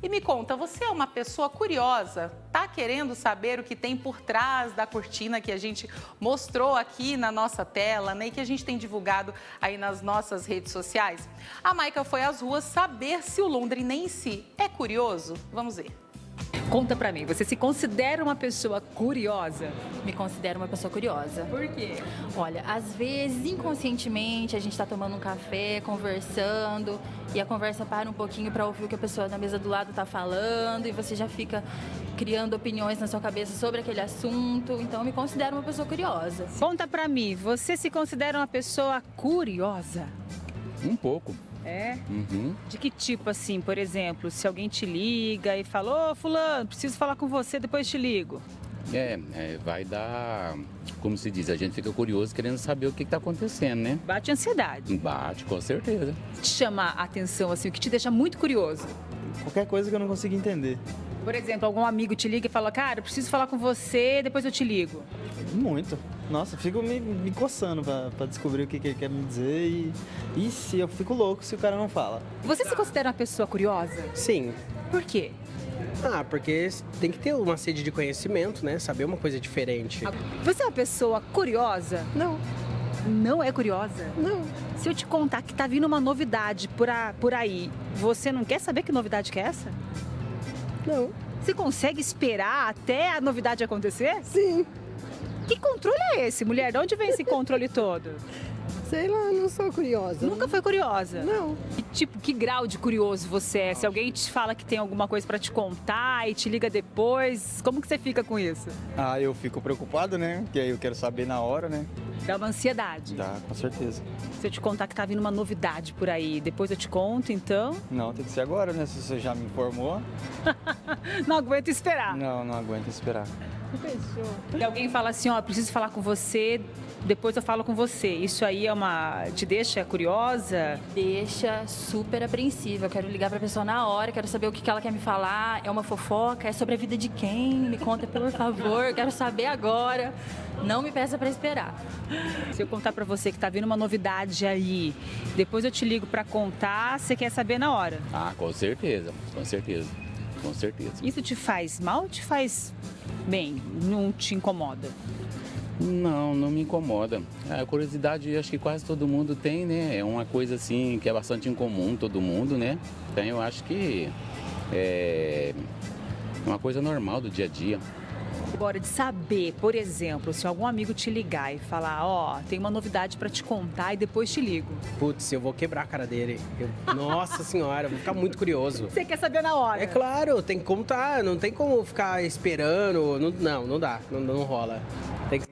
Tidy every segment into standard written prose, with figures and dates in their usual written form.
E me conta, você é uma pessoa curiosa? Tá querendo saber o que tem por trás da cortina que a gente mostrou aqui na nossa tela, né? E que a gente tem divulgado aí nas nossas redes sociais? A Maica foi às ruas saber se o londrinense é curioso. Vamos ver. Conta pra mim, você se considera uma pessoa curiosa? Me considero uma pessoa curiosa. Por quê? Olha, às vezes, inconscientemente, a gente tá tomando um café, conversando, e a conversa para um pouquinho para ouvir o que a pessoa na mesa do lado tá falando, e você já fica criando opiniões na sua cabeça sobre aquele assunto. Então, eu me considero uma pessoa curiosa. Conta pra mim, você se considera uma pessoa curiosa? Um pouco. É? Uhum. De que tipo assim, por exemplo, se alguém te liga e fala, ô fulano, preciso falar com você, depois te ligo. Vai dar, como se diz, a gente fica curioso querendo saber o que está acontecendo, né? Bate ansiedade. Bate, com certeza. Te chama a atenção, assim, o que te deixa muito curioso. Qualquer coisa que eu não consiga entender. Por exemplo, algum amigo te liga e fala, cara, eu preciso falar com você, depois eu te ligo. Muito. Nossa, eu fico me coçando pra descobrir o que ele quer me dizer e se eu fico louco se o cara não fala. Você se considera uma pessoa curiosa? Sim. Por quê? Porque tem que ter uma sede de conhecimento, né? Saber uma coisa diferente. Você é uma pessoa curiosa? Não, Não é curiosa? não. Se eu te contar que tá vindo uma novidade por aí, você não quer saber que novidade que é essa? Não. Você consegue esperar até a novidade acontecer? Sim. Que controle é esse, mulher? De onde vem esse controle todo? Sei lá, não sou curiosa. Nunca foi curiosa? Não. E, tipo, que grau de curioso você é? Se alguém te fala que tem alguma coisa pra te contar e te liga depois, como que você fica com isso? Eu fico preocupado, né? Porque aí eu quero saber na hora, né? Dá uma ansiedade. Dá, com certeza. Se eu te contar que tá vindo uma novidade por aí, depois eu te conto, então... Não, tem que ser agora, né? Se você já me informou. Não aguento esperar. Não aguento esperar. E alguém fala assim, ó, preciso falar com você, depois eu falo com você. Isso aí te deixa curiosa? Deixa super apreensiva. Eu quero ligar pra pessoa na hora, quero saber o que ela quer me falar. É uma fofoca? É sobre a vida de quem? Me conta, por favor. Quero saber agora. Não me peça pra esperar. Se eu contar pra você que tá vindo uma novidade aí, depois eu te ligo pra contar, você quer saber na hora. Com certeza, com certeza, com certeza. Isso te faz mal ou te faz bem? Não te incomoda? Não me incomoda. A curiosidade, acho que quase todo mundo tem, né? É uma coisa assim que é bastante incomum, todo mundo, né? Então eu acho que é uma coisa normal do dia a dia. Agora, de saber, por exemplo, se algum amigo te ligar e falar, ó, tem uma novidade pra te contar e depois te ligo. Putz, eu vou quebrar a cara dele. Nossa senhora, eu vou ficar muito curioso. Você quer saber na hora? É claro, tem que contar, não tem como ficar esperando. Não dá, não rola. Tem que...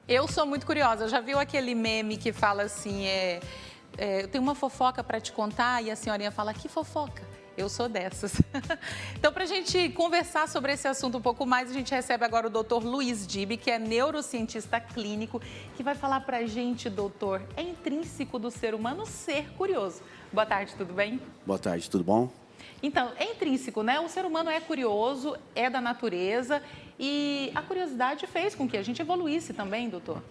Eu sou muito curiosa. Já viu aquele meme que fala assim, eu tenho uma fofoca para te contar e a senhorinha fala, que fofoca? Eu sou dessas. Então, para a gente conversar sobre esse assunto um pouco mais, a gente recebe agora o doutor Luiz Dibi, que é neurocientista clínico, que vai falar para a gente, doutor, é intrínseco do ser humano ser curioso. Boa tarde, tudo bem? Boa tarde, tudo bom? Então, é intrínseco, né? O ser humano é curioso, é da natureza e a curiosidade fez com que a gente evoluísse também, doutor.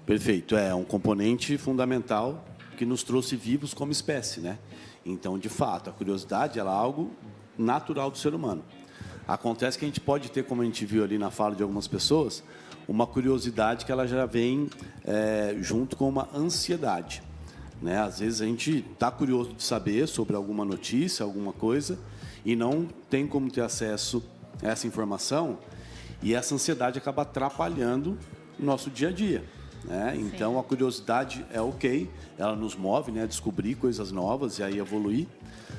Perfeito, é um componente fundamental que nos trouxe vivos como espécie, né? Então, de fato, a curiosidade ela é algo natural do ser humano. Acontece que a gente pode ter, como a gente viu ali na fala de algumas pessoas, uma curiosidade que ela já vem junto com uma ansiedade, né? Às vezes a gente está curioso de saber sobre alguma notícia, alguma coisa, e não tem como ter acesso a essa informação, e essa ansiedade acaba atrapalhando o nosso dia a dia, né? Então, a curiosidade é ok, ela nos move, né, a descobrir coisas novas e aí evoluir.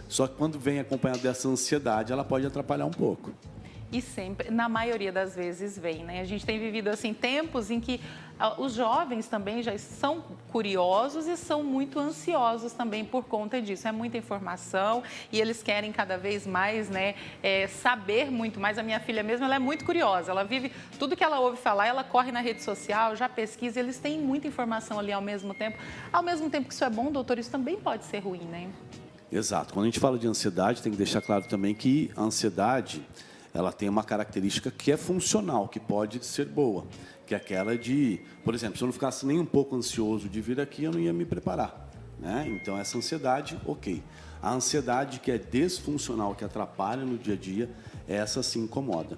Só que quando vem acompanhada dessa ansiedade, ela pode atrapalhar um pouco. E sempre, na maioria das vezes, vem, né? A gente tem vivido, assim, tempos em que os jovens também já são curiosos e são muito ansiosos também por conta disso. É muita informação e eles querem cada vez mais, né, saber muito mais. A minha filha mesmo, ela é muito curiosa. Ela vive, tudo que ela ouve falar, ela corre na rede social, já pesquisa. Eles têm muita informação ali ao mesmo tempo. Ao mesmo tempo que isso é bom, doutor, isso também pode ser ruim, né? Exato. Quando a gente fala de ansiedade, tem que deixar claro também que a ansiedade ela tem uma característica que é funcional, que pode ser boa, que é aquela de, por exemplo, se eu não ficasse nem um pouco ansioso de vir aqui, eu não ia me preparar, né? Então, essa ansiedade, ok. A ansiedade, que é disfuncional, que atrapalha no dia a dia, essa sim incomoda.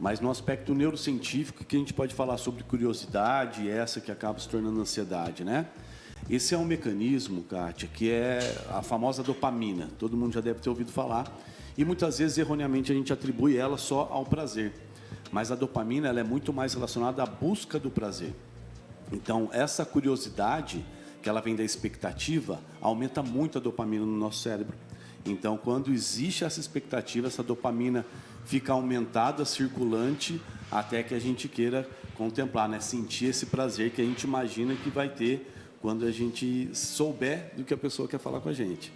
Mas no aspecto neurocientífico, que a gente pode falar sobre curiosidade, essa que acaba se tornando ansiedade, né? Esse é um mecanismo, Kátia, que é a famosa dopamina. Todo mundo já deve ter ouvido falar. E muitas vezes, erroneamente, a gente atribui ela só ao prazer. Mas a dopamina ela é muito mais relacionada à busca do prazer. Então, essa curiosidade, que ela vem da expectativa, aumenta muito a dopamina no nosso cérebro. Então, quando existe essa expectativa, essa dopamina fica aumentada, circulante, até que a gente queira contemplar, né? Sentir esse prazer que a gente imagina que vai ter quando a gente souber do que a pessoa quer falar com a gente.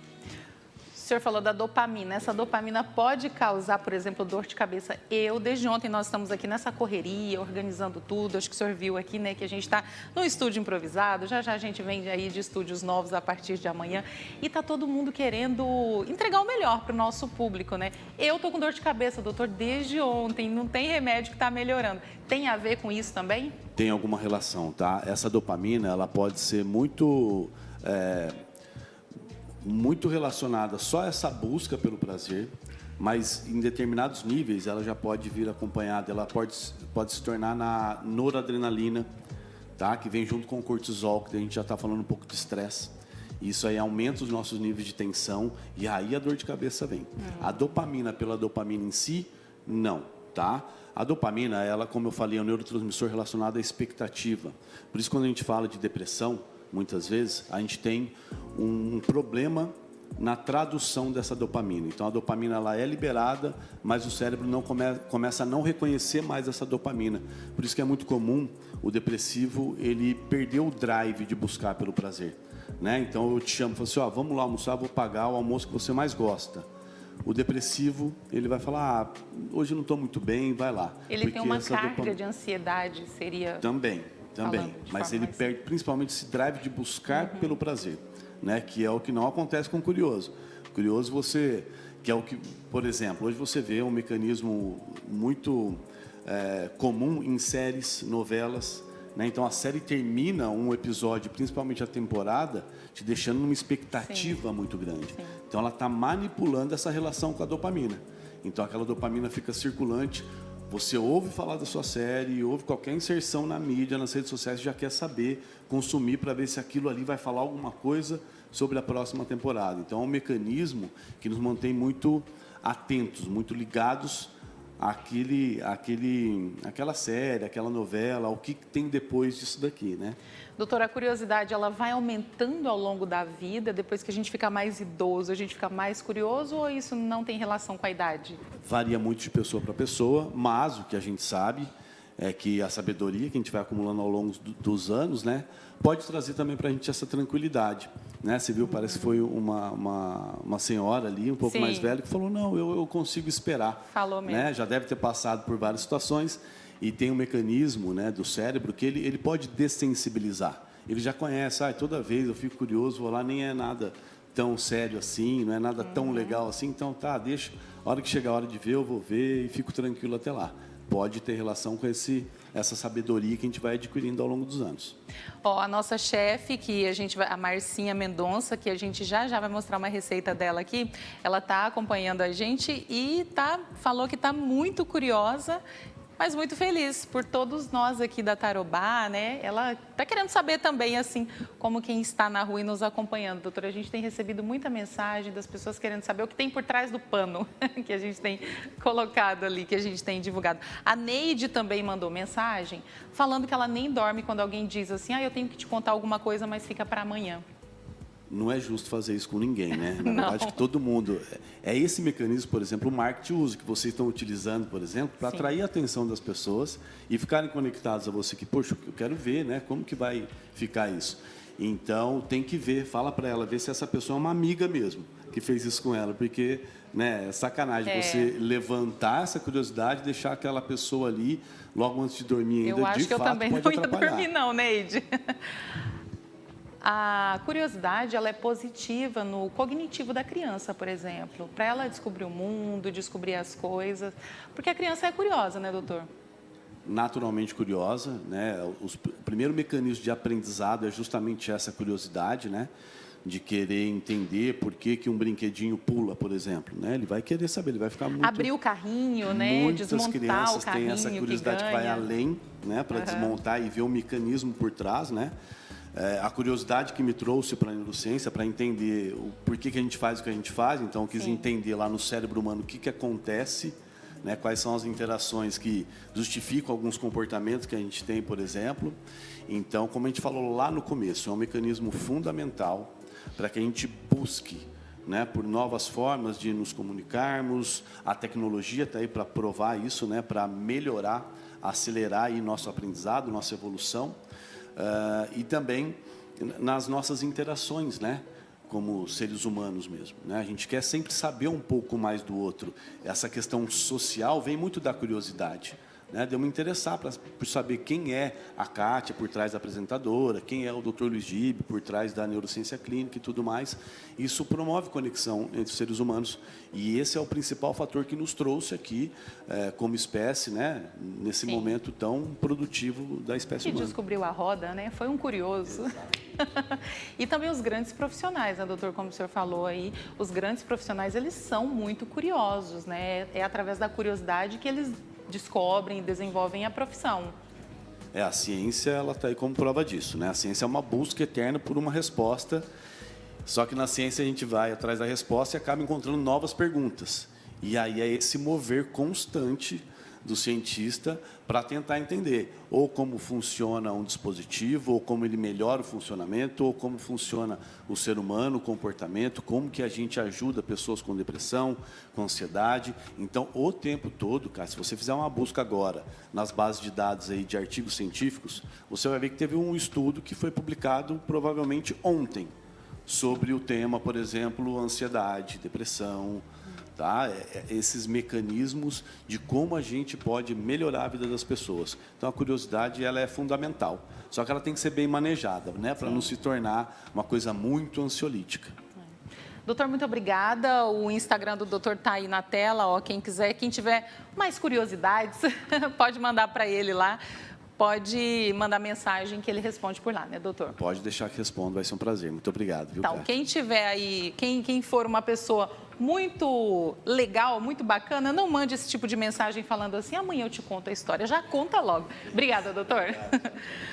O senhor falou da dopamina. Essa dopamina pode causar, por exemplo, dor de cabeça. Desde ontem, nós estamos aqui nessa correria, organizando tudo. Acho que o senhor viu aqui, né, que a gente está no estúdio improvisado. Já já a gente vem aí de estúdios novos a partir de amanhã. E está todo mundo querendo entregar o melhor para o nosso público, né? Eu estou com dor de cabeça, doutor, desde ontem. Não tem remédio que está melhorando. Tem a ver com isso também? Tem alguma relação, tá? Essa dopamina, ela pode ser muito relacionada só a essa busca pelo prazer, mas em determinados níveis ela já pode vir acompanhada, ela pode se tornar na noradrenalina, tá? Que vem junto com o cortisol, que a gente já está falando um pouco de estresse. Isso aí aumenta os nossos níveis de tensão e aí a dor de cabeça vem. A dopamina pela dopamina em si, não, tá? A dopamina, ela, como eu falei, é um neurotransmissor relacionado à expectativa. Por isso, quando a gente fala de depressão, muitas vezes, a gente tem um problema na tradução dessa dopamina. Então, a dopamina ela é liberada, mas o cérebro não começa a não reconhecer mais essa dopamina. Por isso que é muito comum o depressivo ele perder o drive de buscar pelo prazer, né? Então, eu te chamo e falo assim, vamos lá almoçar, vou pagar o almoço que você mais gosta. O depressivo, ele vai falar, hoje eu não estou muito bem, vai lá. Ele tem uma carga de ansiedade, seria... Também. Mas ele perde principalmente esse drive de buscar pelo prazer, né? Que é o que não acontece com o curioso. O curioso, que é o que, por exemplo, hoje você vê um mecanismo muito comum em séries, novelas, né? Então, a série termina um episódio, principalmente a temporada, te deixando numa expectativa muito grande. Sim. Então, ela está manipulando essa relação com a dopamina. Então, aquela dopamina fica circulante. Você ouve falar da sua série, ouve qualquer inserção na mídia, nas redes sociais, já quer saber, consumir para ver se aquilo ali vai falar alguma coisa sobre a próxima temporada. Então, é um mecanismo que nos mantém muito atentos, muito ligados àquela série, àquela novela, ao que tem depois disso daqui, né? Doutora, a curiosidade, ela vai aumentando ao longo da vida, depois que a gente fica mais idoso, a gente fica mais curioso, ou isso não tem relação com a idade? Varia muito de pessoa para pessoa, mas o que a gente sabe é que a sabedoria que a gente vai acumulando ao longo dos anos, né, pode trazer também para a gente essa tranquilidade, né? Você viu, parece que foi uma senhora ali, um pouco Sim. mais velha, que falou, não, eu consigo esperar. Falou mesmo. Né? Já deve ter passado por várias situações e tem um mecanismo, né, do cérebro que ele pode dessensibilizar. Ele já conhece, toda vez eu fico curioso, vou lá, nem é nada tão sério assim, não é nada tão legal assim, então deixa, a hora que chegar a hora de ver, eu vou ver e fico tranquilo até lá. Pode ter relação com essa sabedoria que a gente vai adquirindo ao longo dos anos. A nossa chefe, a Marcinha Mendonça, que a gente já vai mostrar uma receita dela aqui, ela está acompanhando a gente e falou que está muito curiosa, mas muito feliz por todos nós aqui da Tarobá, né? Ela está querendo saber também, assim, como quem está na rua e nos acompanhando. Doutora, a gente tem recebido muita mensagem das pessoas querendo saber o que tem por trás do pano que a gente tem colocado ali, que a gente tem divulgado. A Neide também mandou mensagem falando que ela nem dorme quando alguém diz assim, eu tenho que te contar alguma coisa, mas fica para amanhã. Não é justo fazer isso com ninguém, né? Na verdade, que todo mundo... É esse mecanismo, por exemplo, o marketing usa, que vocês estão utilizando, por exemplo, para atrair a atenção das pessoas e ficarem conectados a você, que, poxa, eu quero ver, né? Como que vai ficar isso? Então, tem que ver, fala para ela, ver se essa pessoa é uma amiga mesmo, que fez isso com ela, porque, né, é sacanagem você levantar essa curiosidade, deixar aquela pessoa ali, logo antes de dormir ainda, eu acho de que fato, eu também pode não ia atrapalhar. dormir não, Neide. A curiosidade, ela é positiva no cognitivo da criança, por exemplo, para ela descobrir o mundo, descobrir as coisas, porque a criança é curiosa, né, doutor? Naturalmente curiosa, né? O primeiro mecanismo de aprendizado é justamente essa curiosidade, né? de querer entender por que um brinquedinho pula, por exemplo, né? Ele vai querer saber, ele vai ficar muito... Abrir o carrinho, né? Muitas Desmontar crianças o carrinho têm essa curiosidade que vai ganha. além, né? Para desmontar e ver o mecanismo por trás, né? A curiosidade que me trouxe para a neurociência, para entender o porquê que a gente faz o que a gente faz, então eu quis entender lá no cérebro humano o que acontece, né? Quais são as interações que justificam alguns comportamentos que a gente tem, por exemplo. Então, como a gente falou lá no começo, é um mecanismo fundamental para que a gente busque, né, por novas formas de nos comunicarmos. A tecnologia está aí para provar isso, né, para melhorar, acelerar aí nosso aprendizado, nossa evolução, e também nas nossas interações, né, como seres humanos mesmo, né? A gente quer sempre saber um pouco mais do outro. Essa questão social vem muito da curiosidade, né? De eu me interessar por saber quem é a Kátia por trás da apresentadora, quem é o Dr. Luiz Gibe por trás da neurociência clínica e tudo mais. Isso promove conexão entre os seres humanos e esse é o principal fator que nos trouxe aqui como espécie, né? Nesse momento tão produtivo da espécie Que humana. descobriu a roda, né? Foi um curioso. E também os grandes profissionais, né, doutor? Como o senhor falou aí, os grandes profissionais, eles são muito curiosos, né? É através da curiosidade que eles descobrem e desenvolvem a profissão. A ciência, ela está aí como prova disso, né? A ciência é uma busca eterna por uma resposta, só que na ciência a gente vai atrás da resposta e acaba encontrando novas perguntas. E aí é esse mover constante do cientista para tentar entender ou como funciona um dispositivo, ou como ele melhora o funcionamento, ou como funciona o ser humano, o comportamento, como que a gente ajuda pessoas com depressão, com ansiedade. Então, o tempo todo, cara, se você fizer uma busca agora nas bases de dados aí de artigos científicos, você vai ver que teve um estudo que foi publicado provavelmente ontem sobre o tema, por exemplo, ansiedade, depressão, tá? Esses mecanismos de como a gente pode melhorar a vida das pessoas. Então, a curiosidade, ela é fundamental. Só que ela tem que ser bem manejada, né? Para não se tornar uma coisa muito ansiolítica. Doutor, muito obrigada. O Instagram do doutor está aí na tela. Ó, quem quiser, quem tiver mais curiosidades, pode mandar para ele lá. Pode mandar mensagem que ele responde por lá, né, doutor? Pode deixar que respondo, vai ser um prazer. Muito obrigado, viu, Então, Kátia? quem tiver aí, quem for uma pessoa muito legal, muito bacana, não mande esse tipo de mensagem falando assim, amanhã eu te conto a história. Já conta logo. Obrigada, doutor.